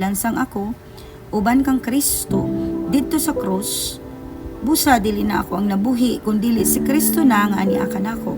Lansang ako, uban kang Kristo, didto sa krus, busa dili na ako ang nabuhi, kundili si Kristo na nga aniakan ako.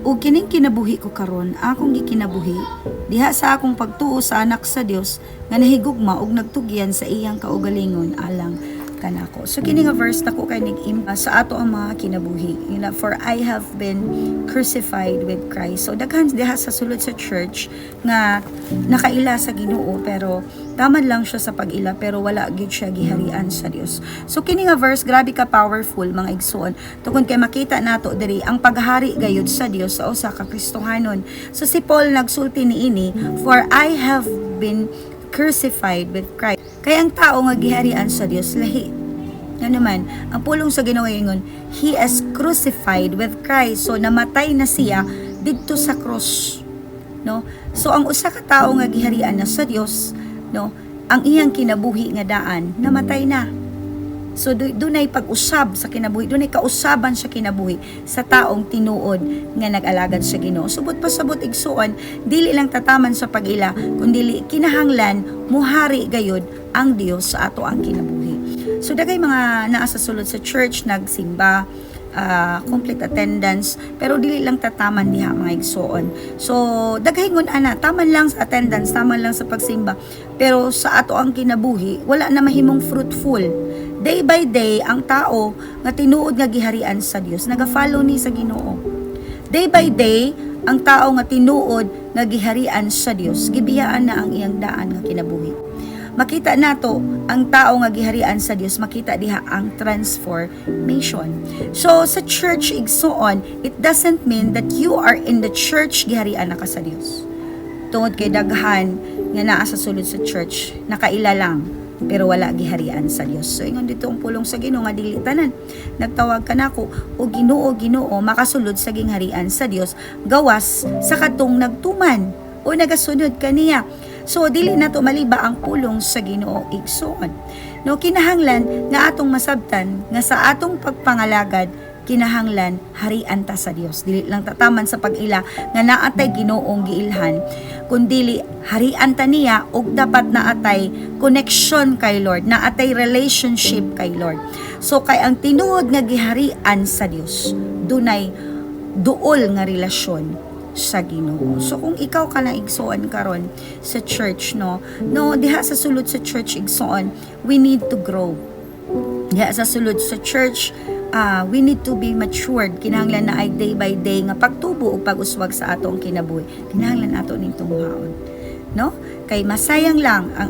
Ug kining kinabuhi ko karon, akong gikinabuhi, diha sa akong pagtuo sa anak sa Dios, nga nahigugma ug nagtugyan sa iyang kaugalingon alang kanako. So kini nga verse nako kay nag-impa sa ato ang mga kinabuhi. For I have been crucified with Christ. So daghan diha sa sulod sa church nga nakaila sa Ginoo pero taman lang siya sa pag-ila pero wala gyud siya giharian sa Dios. So kini nga verse grabe ka powerful mga igsoon. Tungod kay makita nato diri ang paghari gayud sa Dios sa usa ka Kristohanon. So si Paul nagsulti niini, for I have been crucified with Christ. Kaya ang tao nga giharian sa Dios lahi. Nga naman, ang pulong sa Ginoo ingon, he is crucified with Christ. So namatay na siya didto sa cross. No? So ang usa ka tawo nga giharian na sa Dios, no, ang iyang kinabuhi nga daan namatay na. So dunay pag-usab sa kinabuhi, dunay kausaban sa kinabuhi sa taong tinuod nga nag-alagad sa Ginoo. Subot pa sabot igsuon, dili lang tataman sa pag-ila, kundi kinahanglan muhari gayud ang Dios sa ato ang kinabuhi. So dagay mga naa sa sulod sa church nagsimba, complete attendance, pero dili lang tataman diha mga igsuon. So dagaygon ana, taman lang sa attendance, taman lang sa pagsimba, pero sa ato ang kinabuhi wala na mahimong fruitful. Day by day, ang tao nga tinuod nga giharian sa Dios, naga-follow ni sa Ginoo. Day by day, ang tao nga tinuod nga giharian sa Dios, gibiyaan na ang iyang daan nga kinabuhi. Makita nato ang tao nga giharian sa Dios, makita diha ang transformation. So sa church igsuon, it doesn't mean that you are in the church giharian na ka sa Dios. Tungod kay daghan nga naa sa sulod sa church, nakaila lang pero wala giharian sa Dios. So ingon dito ang pulong sa Ginoo nga dili tanan nagtawag kanako o Ginoo makasulod sa gingharian sa Dios gawas sa katong nagtuman o nagasunod kaniya. So dili nato maliba ang pulong sa Ginoo igsoon. No, kinahanglan nga atong masabtan nga sa atong pagpangalagad kinahanglan harian ta sa Dios. Dili lang tataman sa pag-ila nga naatay Ginoong giilhan, kundili harian ta niya ug dapat naatay connection kay Lord, naatay relationship kay Lord. So kay ang tinuod nga giharian sa Dios, dunay duol nga relasyon sa Ginoo. So kung ikaw ka na igsoon karon sa church, no diha sa sulod sa church igsoon, we need to grow. Diha sa sulod sa church, we need to be matured. Kinahanglan na ay day by day nga pagtubo o pag-uswag sa atong kinabuhi. Kinahanglan ato ning tumuhaon. No? Kay masayang lang ang